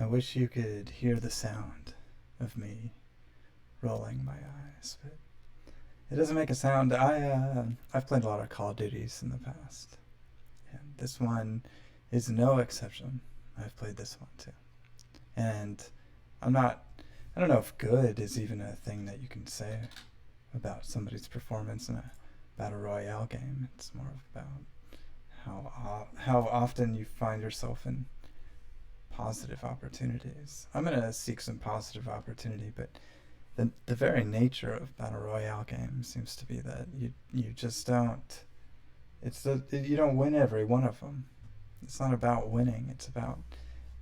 wish you could hear the sound of me rolling my eyes, but it doesn't make a sound. I've played a lot of Call of Duties in the past, and this one is no exception. I've played this one too, and I'm not. I don't know if good is even a thing that you can say about somebody's performance in a battle royale game. It's more about how often you find yourself in positive opportunities. I'm gonna seek some positive opportunity, but the very nature of battle royale games seems to be that you just don't. You don't win every one of them. It's not about winning. It's about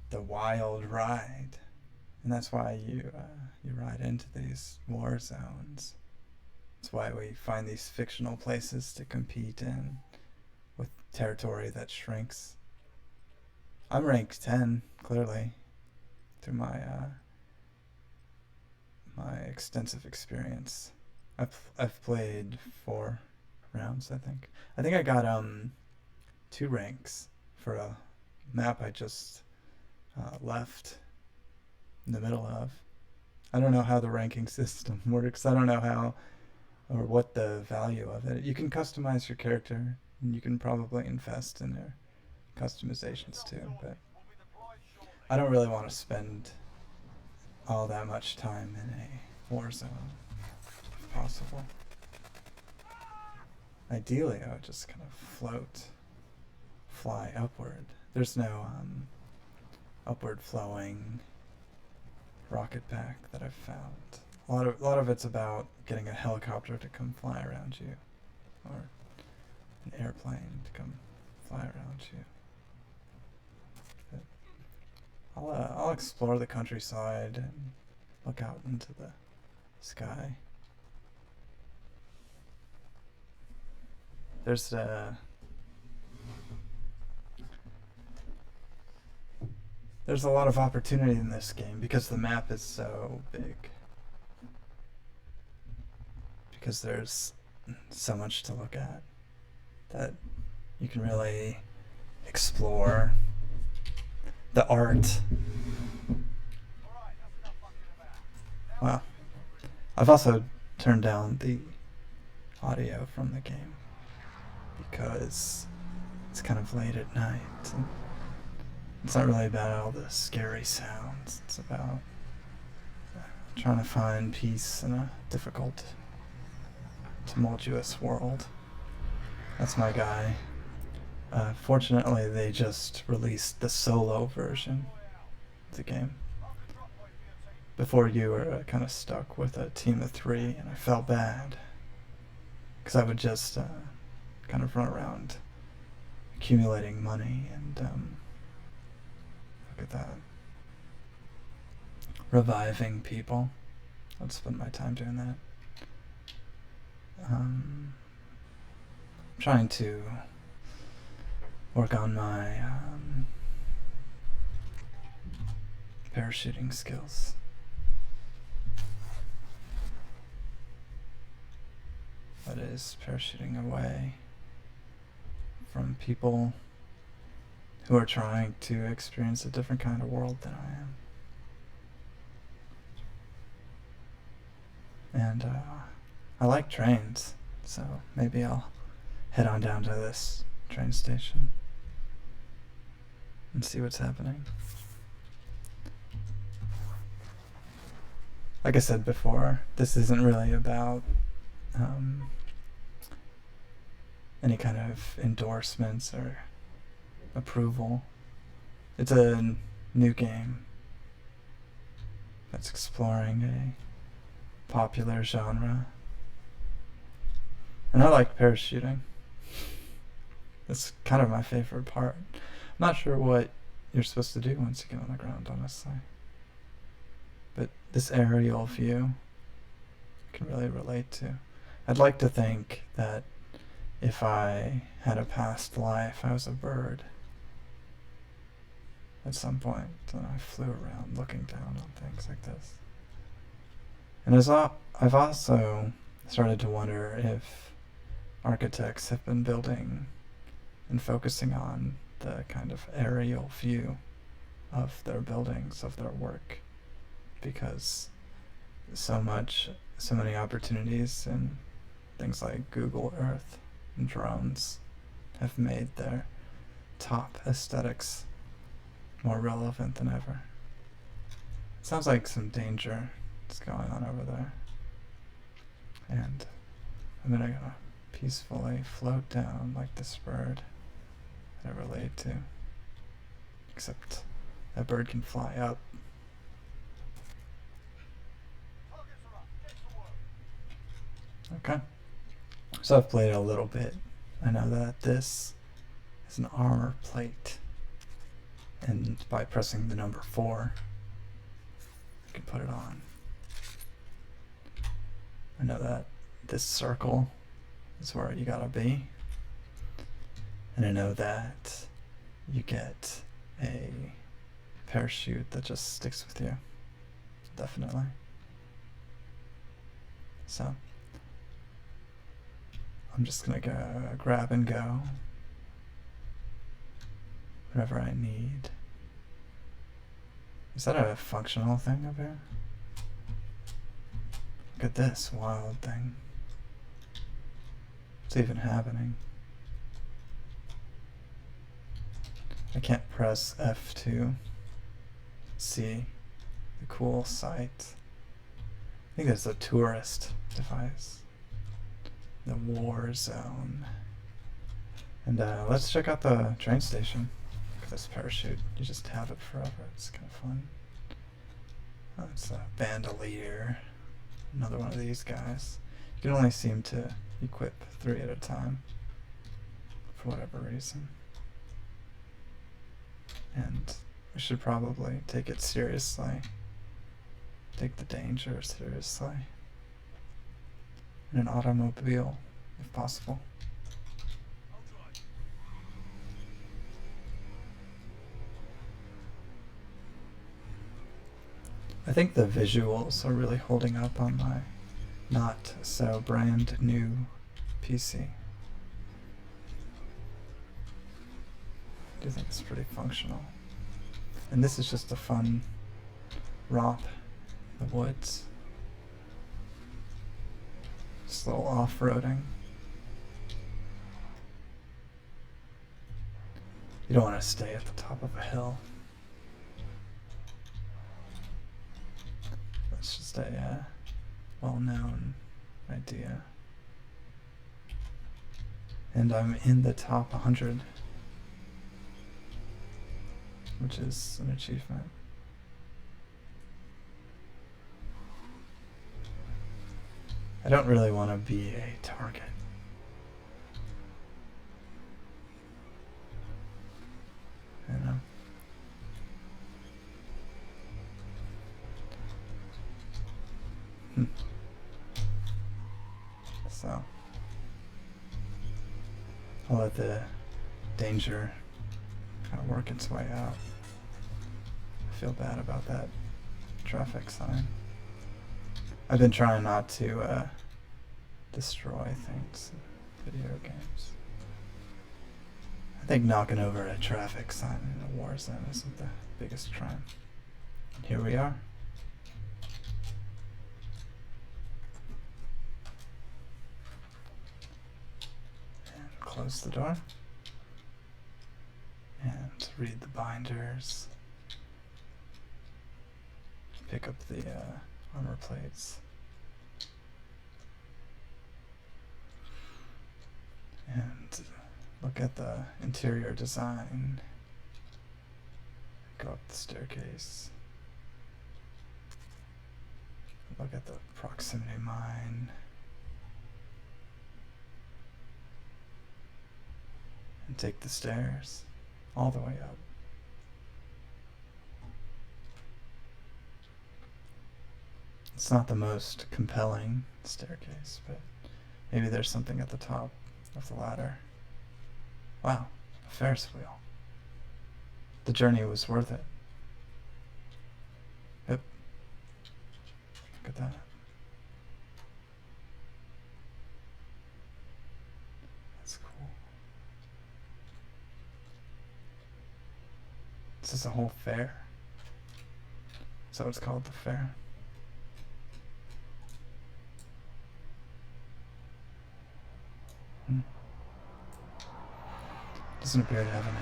the wild ride, and that's why you ride into these war zones. That's why we find these fictional places to compete in, with territory that shrinks. I'm rank 10, clearly, through my extensive experience. I've played 4 rounds, I think. I think I got 2 ranks for a map I just left in the middle of. I don't know how the ranking system works. I don't know how or what the value of it. You can customize your character, and you can probably invest in their customizations too, but I don't really want to spend all that much time in a war zone, if possible. Ideally, I would just kind of fly upward. There's no upward flowing rocket pack that I've found. A lot of it's about getting a helicopter to come fly around you, or an airplane to come fly around you. But I'll explore the countryside and look out into the sky. There's a lot of opportunity in this game because the map is so big. Because there's so much to look at that you can really explore the art. Wow. I've also turned down the audio from the game because it's kind of late at night. And it's not really about all the scary sounds. It's about trying to find peace in a difficult, tumultuous world. That's my guy. Fortunately, they just released the solo version of the game. Before, you were kind of stuck with a team of 3, and I felt bad because I would just kind of run around accumulating money and look at that, reviving people. I'd spend my time doing that. I'm trying to work on my parachuting skills. That is, parachuting away from people who are trying to experience a different kind of world than I am. And I like trains, so maybe I'll head on down to this train station and see what's happening. Like I said before, this isn't really about any kind of endorsements or approval. It's a new game that's exploring a popular genre. And I like parachuting. It's kind of my favorite part. I'm not sure what you're supposed to do once you get on the ground, honestly. But this aerial view I can really relate to. I'd like to think that if I had a past life, I was a bird at some point, and I flew around looking down on things like this. And I've also started to wonder if architects have been building and focusing on the kind of aerial view of their buildings, of their work, because so many opportunities in things like Google Earth and drones have made their top aesthetics more relevant than ever. Sounds like some danger is going on over there. And I'm gonna peacefully float down like this bird that I relate to. Except that bird can fly up. Okay. So I've played a little bit. I know that this is an armor plate. And by pressing the number 4, you can put it on. I know that this circle is where you gotta be. And I know that you get a parachute that just sticks with you. Definitely. So I'm just gonna go grab and go. Whatever I need. Is that a functional thing up here? Look at this wild thing. What's even happening? I can't press F to see the cool sight. I think that's a tourist device. The Warzone. And let's check out the train station. Look at this parachute. You just have it forever. It's kind of fun. Oh, it's a bandolier. Another one of these guys. You can only seem to equip 3 at a time. For whatever reason. And we should probably take it seriously. Take the danger seriously. In an automobile, if possible. I think the visuals are really holding up on my not so brand new PC. I do think it's pretty functional. And this is just a fun romp in the woods. Just a little off-roading. You don't want to stay at the top of a hill. That's just a well-known idea. And I'm in the top 100, which is an achievement. I don't really want to be a target. You know? So I'll let the danger kind of work its way out. I feel bad about that traffic sign. I've been trying not to destroy things in video games. I think knocking over a traffic sign in a Warzone isn't the biggest crime. And here we are. And close the door. And read the binders. Pick up the armor plates. And look at the interior design. Go up the staircase. Look at the proximity mine. And take the stairs all the way up. It's not the most compelling staircase, but maybe there's something at the top of the ladder. Wow, a Ferris wheel. The journey was worth it. Yep. Look at that. That's cool. This is a whole fair. So it's called the fair. Doesn't appear to have a name.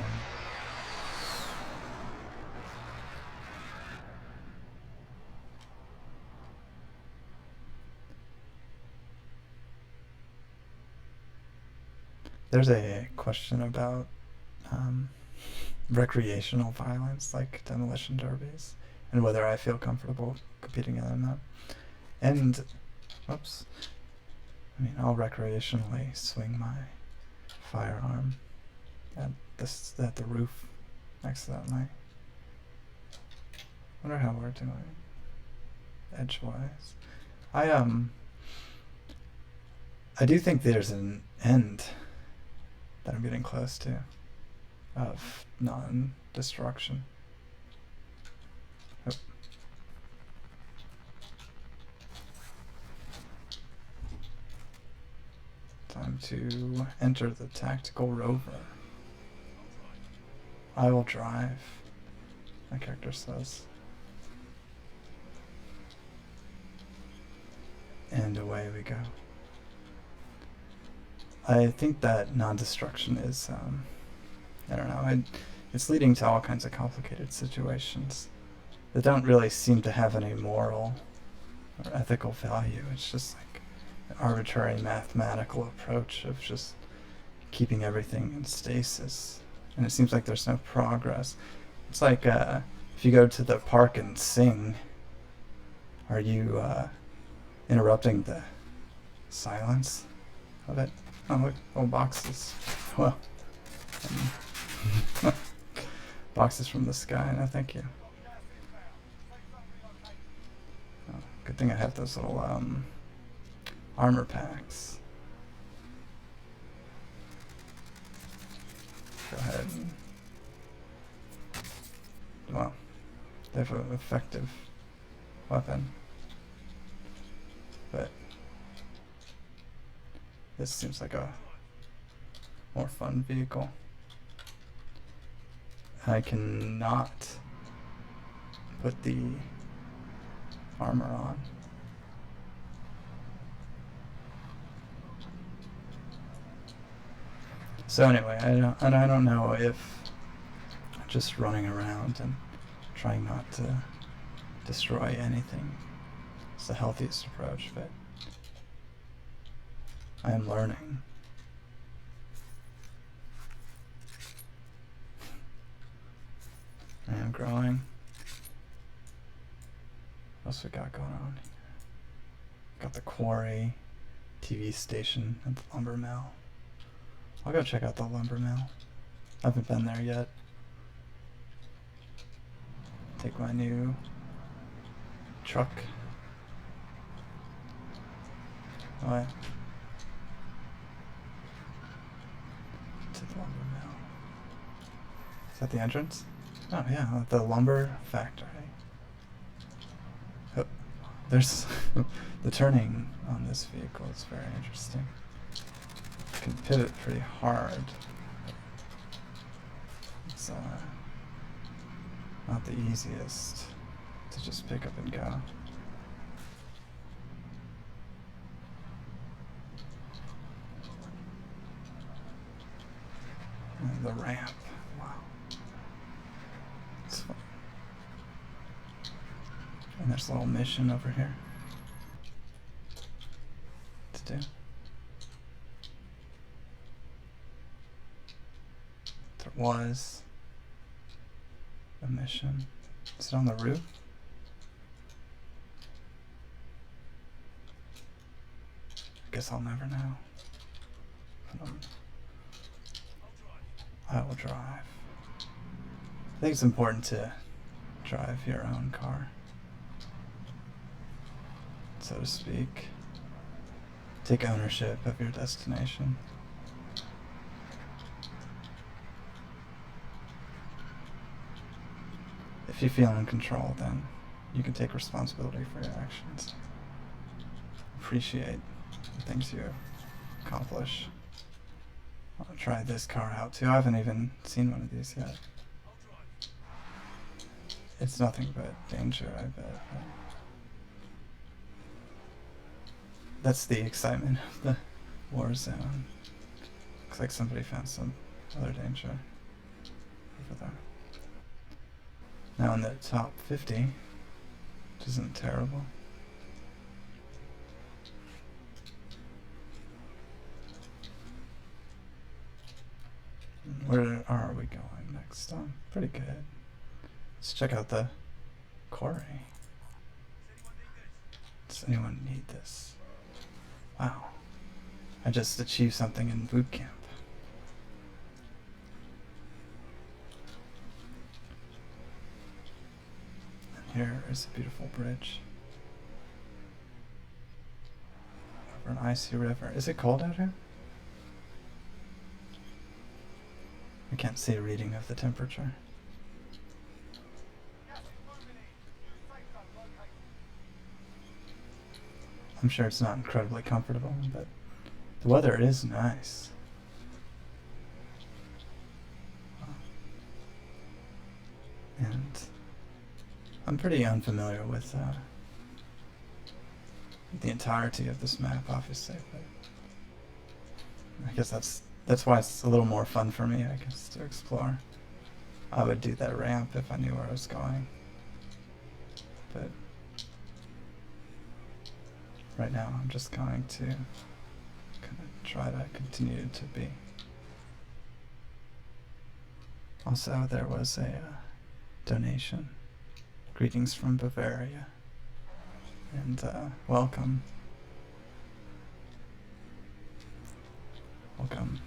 There's a question about recreational violence, like demolition derbies, and whether I feel comfortable competing in them. And, whoops, I mean, I'll recreationally swing my firearm at the roof next to that night. Wonder how we're doing edgewise. I do think there's an end that I'm getting close to of non-destruction. Oh. Time to enter the tactical rover. I will drive, my character says. And away we go. I think that non-destruction is, I don't know, it's leading to all kinds of complicated situations that don't really seem to have any moral or ethical value. It's just like an arbitrary mathematical approach of just keeping everything in stasis. And it seems like there's no progress. It's like if you go to the park and sing, are you interrupting the silence of it? Oh, look, little boxes. Well, boxes from the sky. No, thank you. Oh, good thing I have those little armor packs. Go ahead and, well, they have an effective weapon, but this seems like a more fun vehicle. I cannot put the armor on. So anyway, I don't know if just running around and trying not to destroy anything is the healthiest approach, but I am learning. I am growing. What else we got going on here? Got the quarry, TV station, and the lumber mill. I'll go check out the lumber mill. I haven't been there yet. Take my new truck. Away. To the lumber mill. Is that the entrance? Oh yeah, the lumber factory. Oh, there's the turning on this vehicle is very interesting. You can pivot pretty hard. It's not the easiest to just pick up and go. And the ramp. Wow. It's fun. And there's a little mission over here to do. There was a mission. Is it on the roof? I guess I'll never know. But, I will drive. I think it's important to drive your own car, so to speak. Take ownership of your destination. If you feel in control, then you can take responsibility for your actions. Appreciate the things you accomplish. I'll try this car out too. I haven't even seen one of these yet. it's nothing but danger, I bet. That's the excitement of the Warzone. Looks like somebody found some other danger over there. Now in the top 50, which isn't terrible. Where are we going next? Pretty good. Let's check out the quarry. Does anyone need this? Wow. I just achieved something in boot camp. And here is a beautiful bridge over an icy river. Is it cold out here? I can't see a reading of the temperature. I'm sure it's not incredibly comfortable, but the weather is nice. And I'm pretty unfamiliar with the entirety of this map, obviously, but I guess that's why it's a little more fun for me, I guess, to explore. I would do that ramp if I knew where I was going, but right now I'm just going to kind of try to continue to be. Also, there was a donation. Greetings from Bavaria, and welcome. Welcome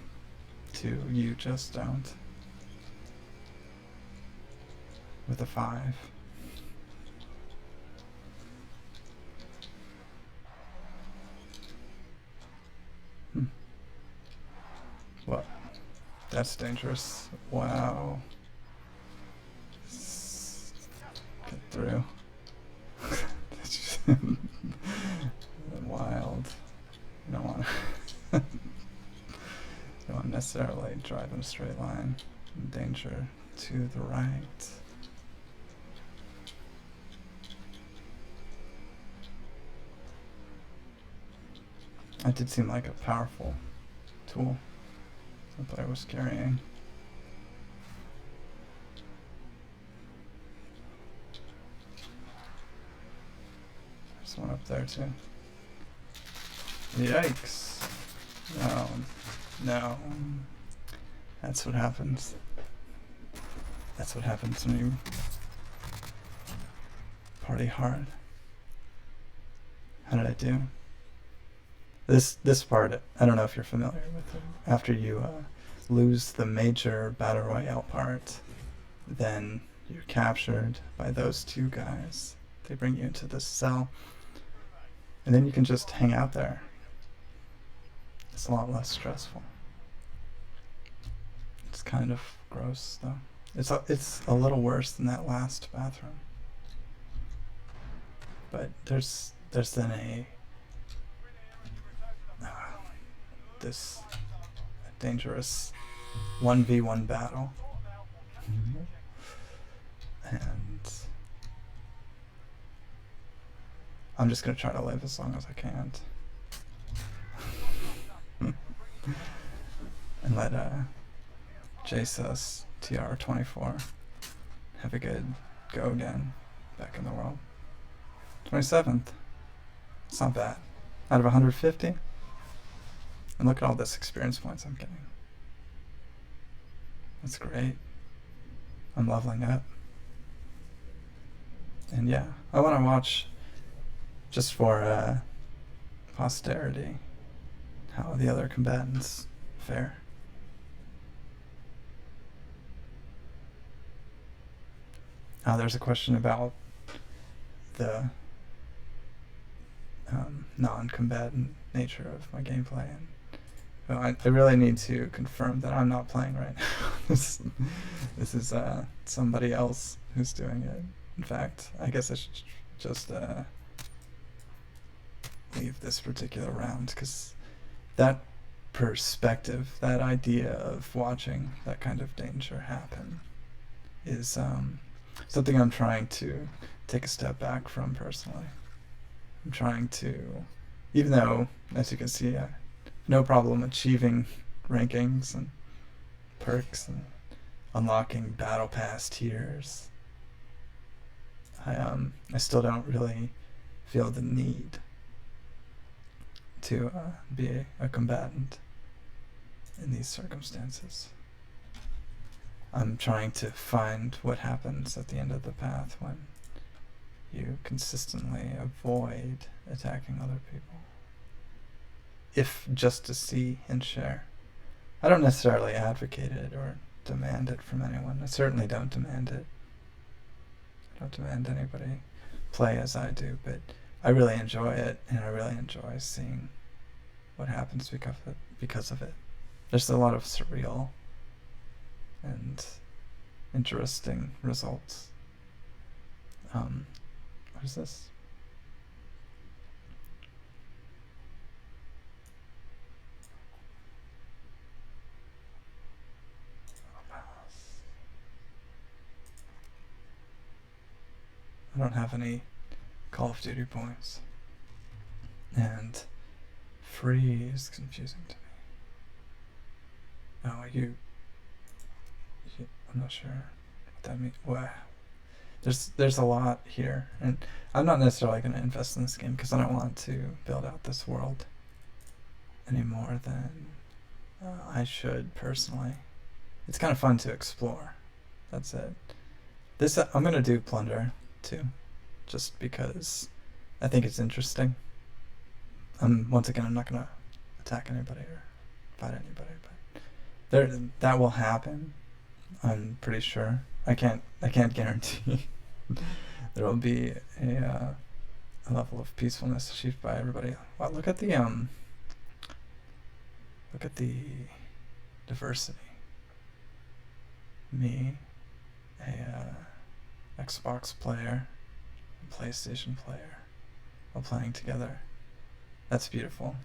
to You Just Don't, with a 5. What? That's dangerous. Wow. Get through. That's just wild. You don't want to. You don't necessarily drive in a straight line. Danger to the right. That did seem like a powerful tool the player was carrying. There's one up there too. Yikes. No. No. That's what happens. That's what happens when you party hard. How did I do? This part, I don't know if you're familiar with it. After you lose the major Battle Royale part, then you're captured by those 2 guys. They bring you into this cell, and then you can just hang out there. It's a lot less stressful. It's kind of gross, though. It's a little worse than that last bathroom. But there's then this dangerous 1v1 battle. And I'm just gonna try to live as long as I can. And let JSUS TR24 have a good go again back in the world. 27th. It's not bad. Out of 150. And look at all this experience points I'm getting. That's great. I'm leveling up. And yeah, I want to watch, just for posterity, how the other combatants fare. There's a question about the non-combatant nature of my gameplay, and well, I really need to confirm that I'm not playing right now. This is somebody else who's doing it. In fact, I guess I should just leave this particular round, because that perspective, that idea of watching that kind of danger happen is something I'm trying to take a step back from personally. I'm trying to, even though, as you can see, I have no problem achieving rankings and perks and unlocking battle pass tiers. I still don't really feel the need to be a combatant in these circumstances. I'm trying to find what happens at the end of the path when you consistently avoid attacking other people. If just to see and share. I don't necessarily advocate it or demand it from anyone. I certainly don't demand it. I don't demand anybody play as I do, but I really enjoy it, and I really enjoy seeing what happens because of it. There's a lot of surreal and interesting results. What is this? I don't have any Call of Duty points. And free is confusing to me. Oh, I'm not sure what that means. Wow. There's a lot here, and I'm not necessarily going to invest in this game because I don't want to build out this world any more than I should personally. It's kind of fun to explore. That's it. This I'm going to do plunder too, just because I think it's interesting. Once again, I'm not going to attack anybody or fight anybody, but that will happen. I'm pretty sure. I can't guarantee there will be a level of peacefulness achieved by everybody. Wow, look at the diversity. Me, a Xbox player, a PlayStation player, all playing together. That's beautiful.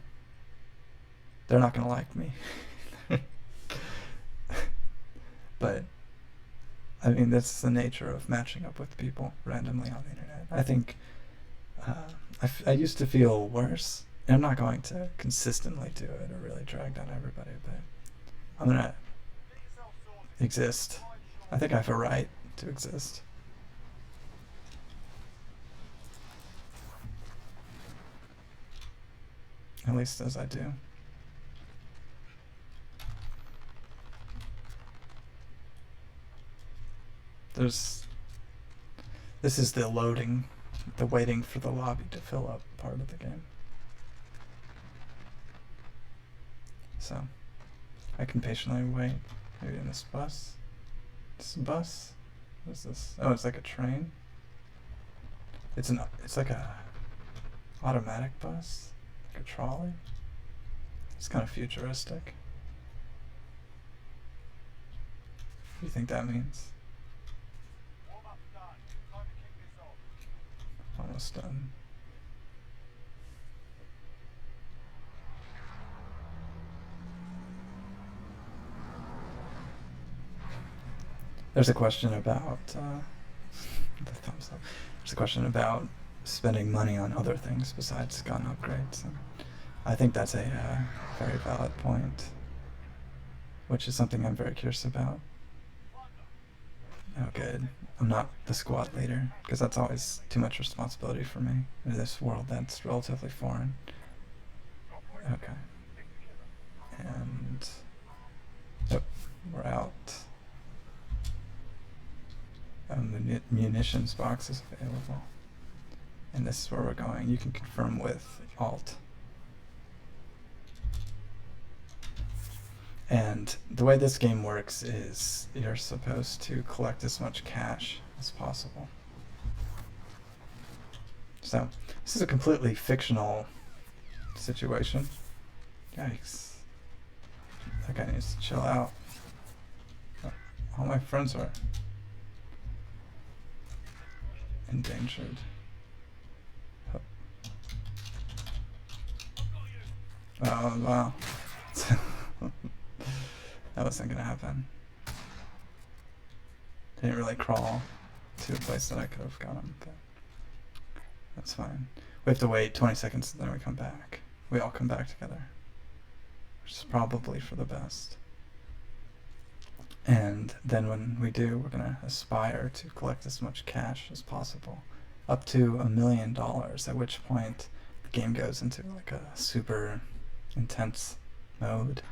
They're not gonna like me. But I mean, that's the nature of matching up with people randomly on the internet. I think I used to feel worse. And I'm not going to consistently do it or really drag down everybody, but I'm gonna exist. I think I have a right to exist. At least as I do. This is the loading, the waiting for the lobby to fill up part of the game. So, I can patiently wait. Maybe in this bus. This is a bus? What is this? Oh, it's like a train. It's like a automatic bus, like a trolley. It's kind of futuristic. What do you think that means? Almost done. There's a question about the thumbs up. There's a question about spending money on other things besides gun upgrades. And I think that's a very valid point, which is something I'm very curious about. Oh, good. I'm not the squad leader, because that's always too much responsibility for me in this world that's relatively foreign. Okay. And oh, we're out. Munitions box is available. And this is where we're going. You can confirm with Alt. And the way this game works is you're supposed to collect as much cash as possible. So, this is a completely fictional situation. Yikes. That guy needs to chill out. All my friends are endangered. Oh, wow. That wasn't gonna happen. Didn't really crawl to a place that I could have got him, but that's fine. We have to wait 20 seconds and then we come back. We all come back together, which is probably for the best. And then when we do, we're going to aspire to collect as much cash as possible, up to $1 million, at which point the game goes into like a super intense mode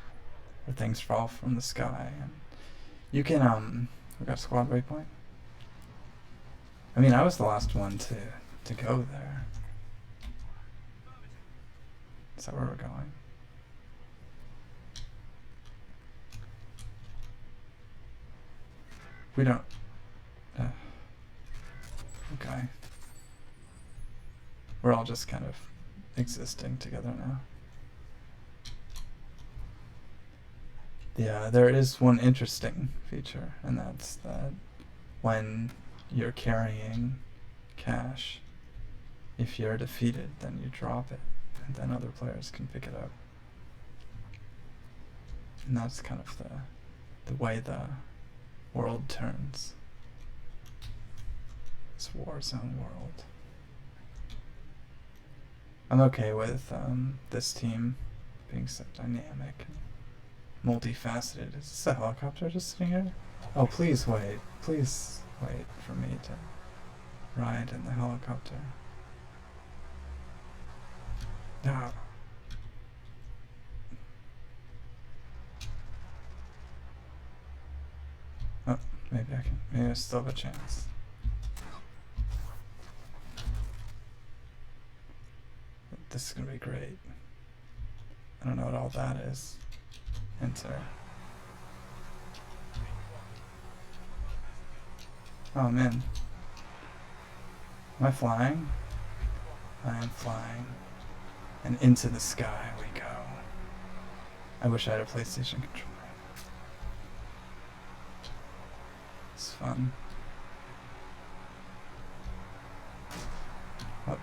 where things fall from the sky. And you can, we got squad waypoint. I mean, I was the last one to go there. Is that where we're going? We don't... okay. We're all just kind of existing together now. Yeah, there is one interesting feature, and that's that when you're carrying cash, if you're defeated, then you drop it, and then other players can pick it up. And that's kind of the way the world turns. This Warzone world. I'm okay with this team being so dynamic and multifaceted. Is this a helicopter just sitting here? Oh, please wait. Please wait for me to ride in the helicopter. No. Oh, maybe I can. Maybe I still have a chance. This is gonna be great. I don't know what all that is. Enter. Oh man. Am I flying? I am flying. And into the sky we go. I wish I had a PlayStation controller. It's fun. Oh.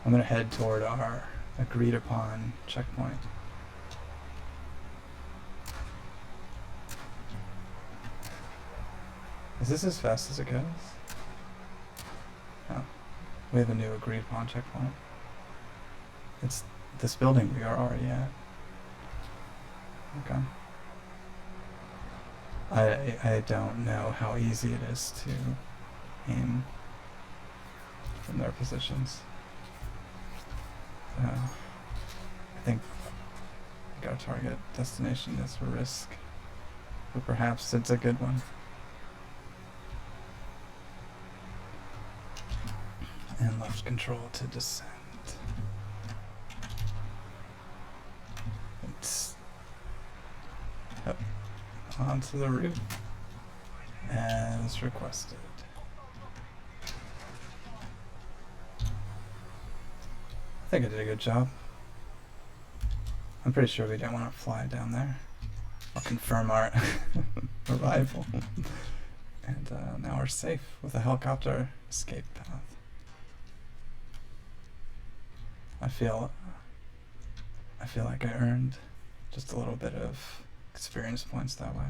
I'm gonna head toward our agreed upon checkpoint. Is this as fast as it goes? Oh. We have a new agreed upon checkpoint. It's this building we are already at. Okay. I don't know how easy it is to aim from their positions. I think our target destination is a risk, but perhaps it's a good one. And left control to descend. It's up onto the roof as requested. I think I did a good job. I'm pretty sure we didn't want to fly down there. I'll confirm our arrival. And now we're safe with a helicopter escape path. I feel like I earned just a little bit of experience points that way.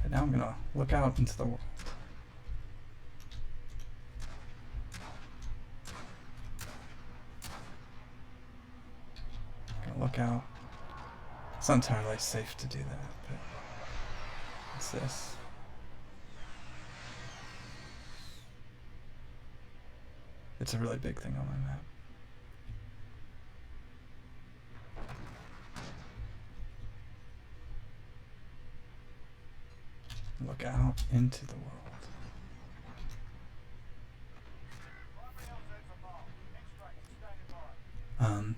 And now I'm gonna look out into the world. Gonna look out. It's not entirely safe to do that, but what's this? It's a really big thing on my map. Look out into the world.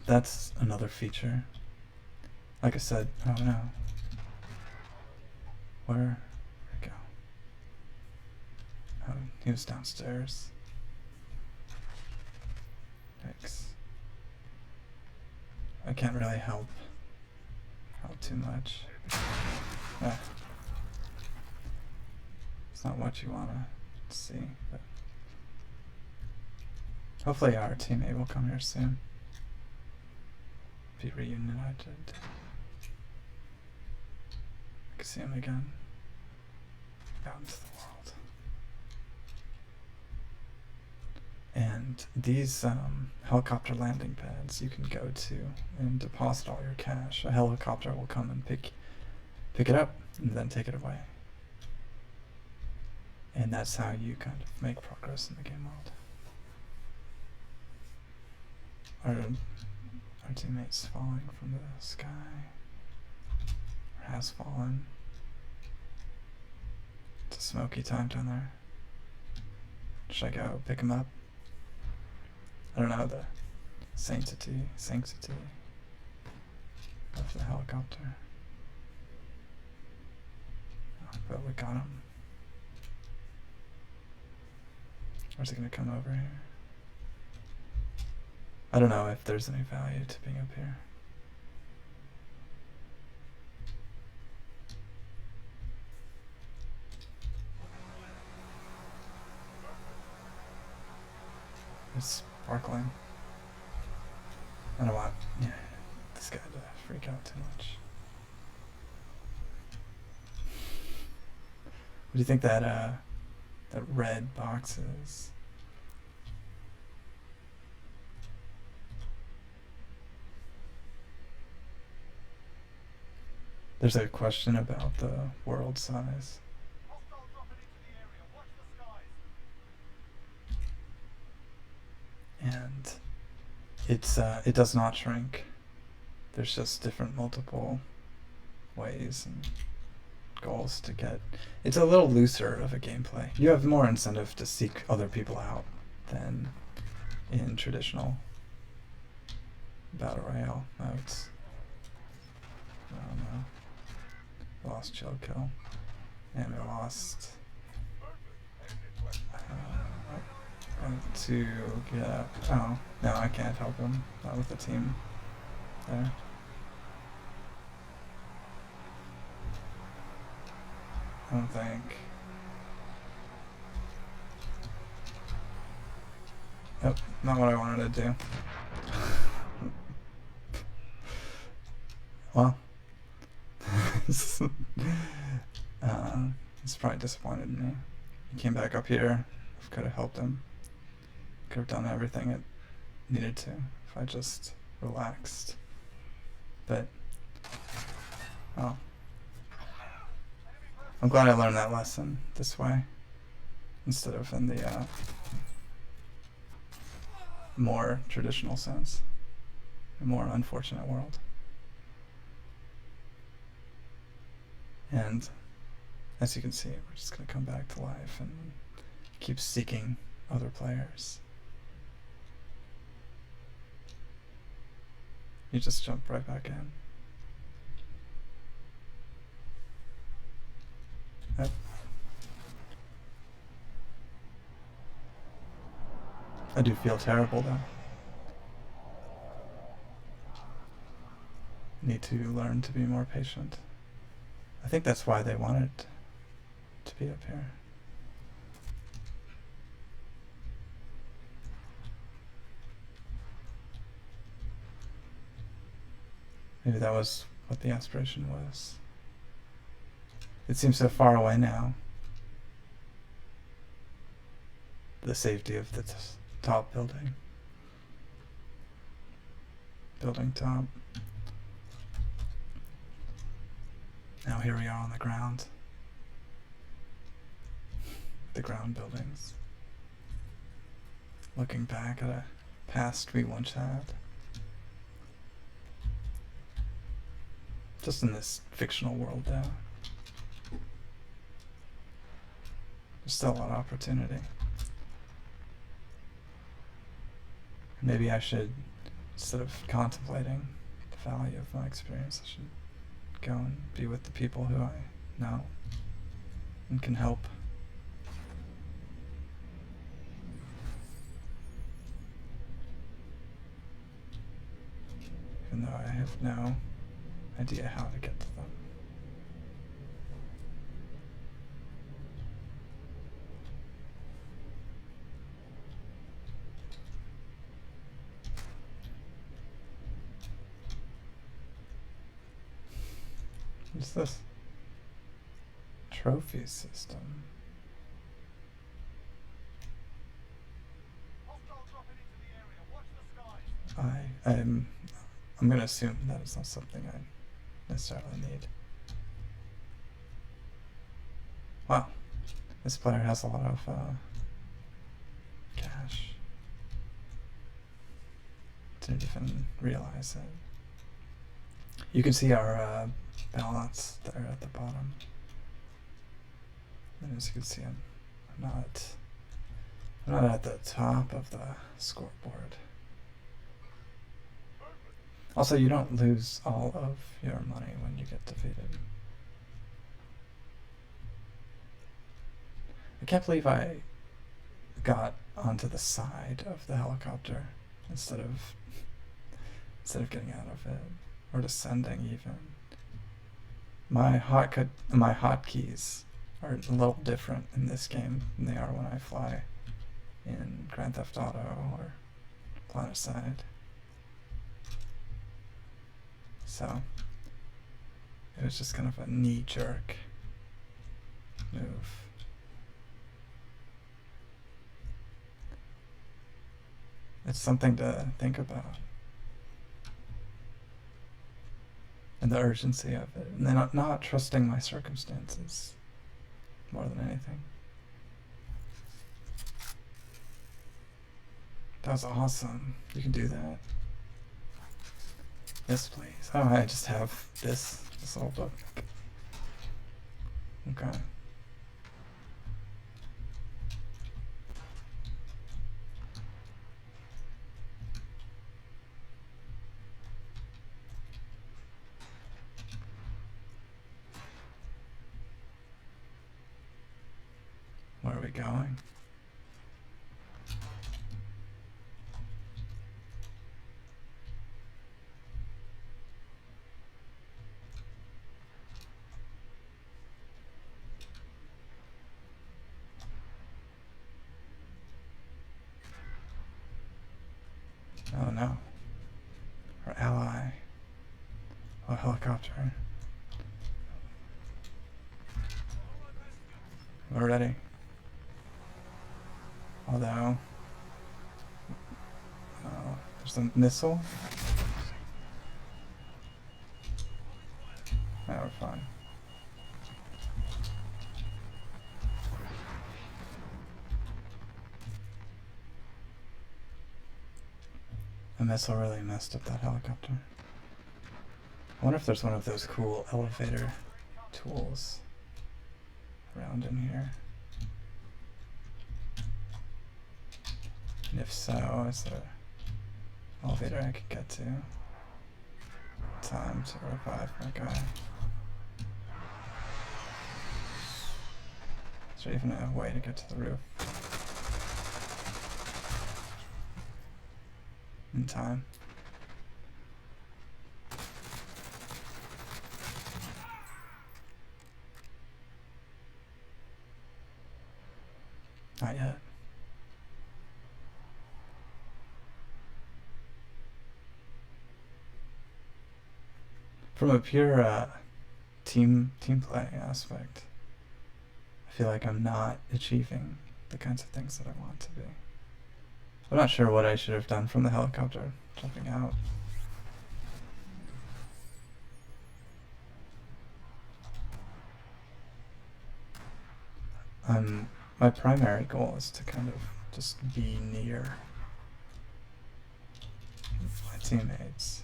That's another feature. Like I said, oh no. Where'd it go? Oh, he was downstairs. Yikes. I can't really help too much. Ah. It's not what you want to see, but hopefully our teammate will come here soon. Be reunited. I can see him again. Out into the world. And these helicopter landing pads you can go to and deposit all your cash. A helicopter will come and pick it up and then take it away. And that's how you kind of make progress in the game world. Our teammate's falling from the sky. Or has fallen. It's a smoky time down there. Should I go pick him up? I don't know the sanctity of the helicopter. But we got him. Or is he gonna come over here? I don't know if there's any value to being up here. It's sparkling. I don't want this guy to freak out too much. What do you think that red box is? There's a question about the world size. And it does not shrink. There's just different multiple ways and goals to get. It's a little looser of a gameplay. You have more incentive to seek other people out than in traditional battle royale modes. I don't know. Lost chill kill. And we lost to get up. Oh, no, I can't help him. Not with the team there. I don't think. Nope, not what I wanted to do. Well, he's probably disappointed in me. He came back up here. I could have helped him. Could have done everything it needed to if I just relaxed. But, oh. I'm glad I learned that lesson this way instead of in the more traditional sense, a more unfortunate world. And as you can see, we're just going to come back to life and keep seeking other players. You just jump right back in. Yep. I do feel terrible though. Need to learn to be more patient. I think that's why they wanted to be up here. Maybe that was what the aspiration was. It seems so far away now. The safety of the top building. Building top. Now here we are on the ground. The ground buildings. Looking back at a past we once had. Just in this fictional world though. There's still a lot of opportunity. Maybe I should, instead of contemplating the value of my experience, I should go and be with the people who I know and can help. Even though I have no idea how to get to them. What's this? Trophy system. I'm gonna assume that it's not something I necessarily need. Wow, this player has a lot of cash. Didn't even realize it. You can see our balance there at the bottom. And as you can see, I'm not at the top of the scoreboard. Also, you don't lose all of your money when you get defeated. I can't believe I got onto the side of the helicopter instead of getting out of it or descending even. My hotkeys are a little different in this game than they are when I fly in Grand Theft Auto or Planetside. So it was just kind of a knee-jerk move. It's something to think about. And the urgency of it. And then not trusting my circumstances more than anything. That was awesome. You can do that. Yes, please. Oh, I just have this little book. Okay. Where are we going? Oh no. Our ally. A helicopter. We're ready. Although, there's a missile. No, we're fine. The missile really messed up that helicopter. I wonder if there's one of those cool elevator tools around in here. And if so, is there an elevator I could get to? Time to revive my guy. Is there even a way to get to the roof? In time. Not yet. From a pure team play aspect, I feel like I'm not achieving the kinds of things that I want to be. I'm not sure what I should have done from the helicopter jumping out. My primary goal is to kind of just be near my teammates.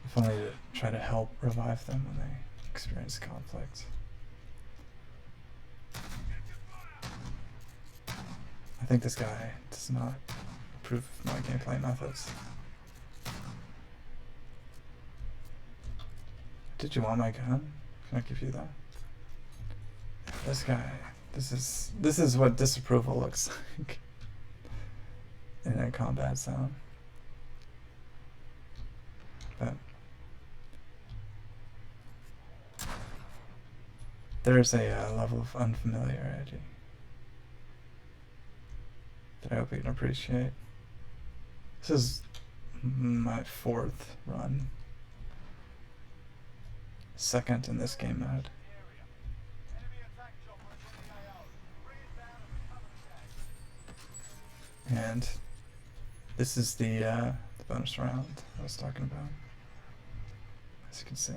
If only to try to help revive them when they experience conflict. I think this guy does not approve of my gameplay methods. Did you want my gun? Can I give you that? This guy, this is what disapproval looks like in a combat zone. But there's a level of unfamiliarity that I hope you can appreciate. This is my 4th run. 2nd in this game mode. And this is the bonus round I was talking about, as you can see.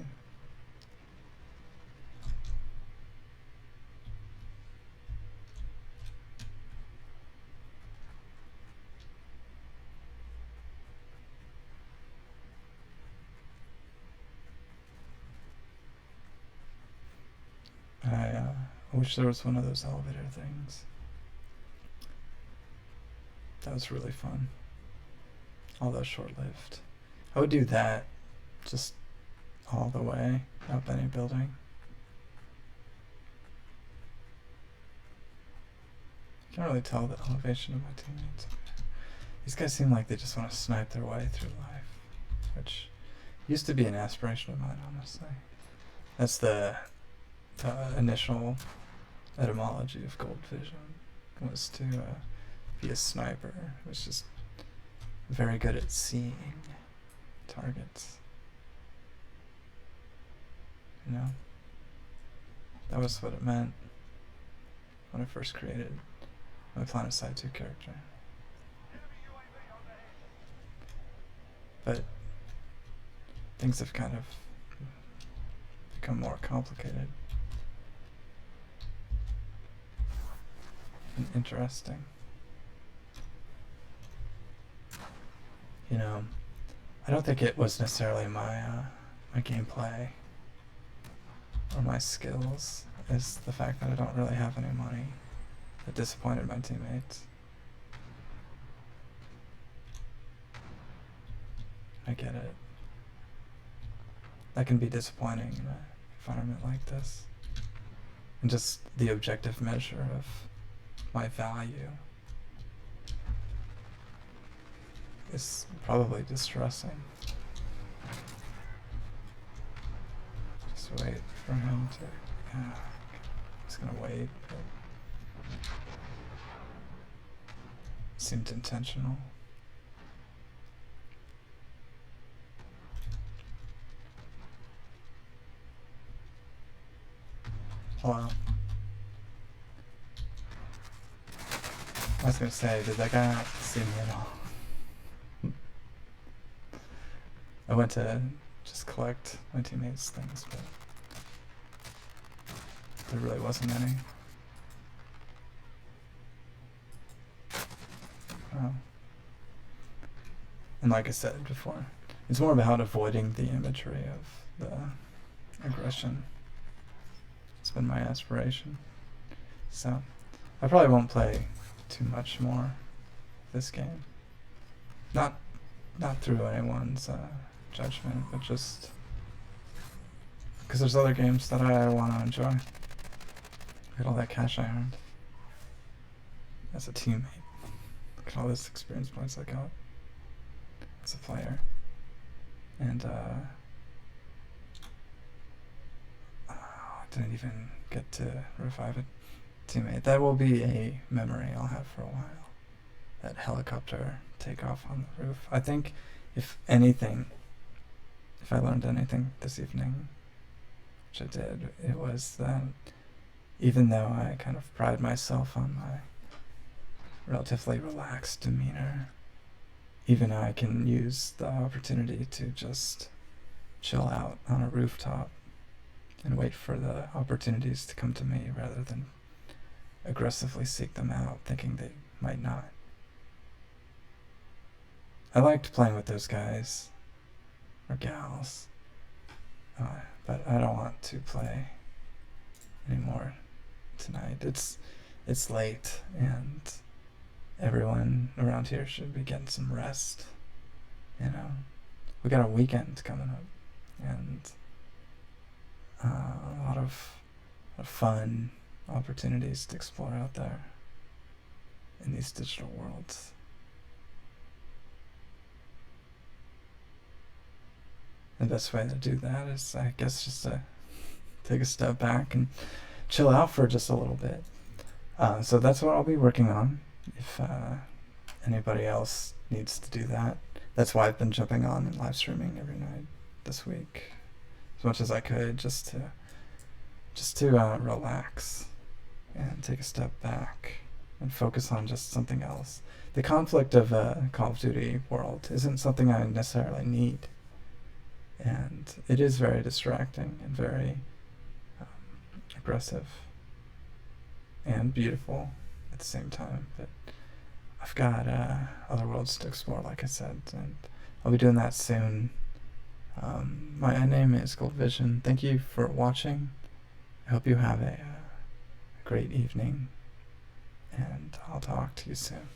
I wish there was one of those elevator things. That was really fun. Although short-lived. I would do that just all the way up any building. You can't really tell the elevation of my teammates. These guys seem like they just want to snipe their way through life, which used to be an aspiration of mine, honestly. That's the initial etymology of gold vision, was to be a sniper. It was just very good at seeing targets. You know? That was what it meant when I first created my Planet Side 2 character. But things have kind of become more complicated and interesting. You know, I don't think it was necessarily my gameplay or my skills. It's the fact that I don't really have any money that disappointed my teammates. I get it. That can be disappointing in an environment like this. And just the objective measure of my value is probably distressing. Just wait for him to... I'm just gonna wait, but it seemed intentional. Wow. I was gonna say, did that guy not see me at all? I went to just collect my teammates' things, but there really wasn't any. Oh. And like I said before, it's more about avoiding the imagery of the aggression. It's been my aspiration. So I probably won't play too much more this game. Not through anyone's judgment, but just because there's other games that I want to enjoy. Look at all that cash I earned as a teammate. Look at all this experience points I got as a player. And I didn't even get to revive a teammate. That will be a memory I'll have for a while. That helicopter takeoff on the roof. I think, if anything, if I learned anything this evening, which I did, it was that even though I kind of pride myself on my relatively relaxed demeanor, even I can use the opportunity to just chill out on a rooftop and wait for the opportunities to come to me rather than aggressively seek them out, thinking they might not. I liked playing with those guys, or gals, but I don't want to play anymore tonight. It's late, and everyone around here should be getting some rest. You know, we got a weekend coming up, and a lot of fun opportunities to explore out there in these digital worlds. The best way to do that is, I guess, just to take a step back and chill out for just a little bit. So that's what I'll be working on. If anybody else needs to do that, that's why I've been jumping on and live streaming every night this week, as much as I could, just to relax and take a step back and focus on just something else. The conflict of a Call of Duty world isn't something I necessarily need, and it is very distracting and very aggressive and beautiful at the same time. But I've got other worlds to explore, like I said, and I'll be doing that soon. My name is Gold Vision. Thank you for watching. I hope you have a great evening, and I'll talk to you soon.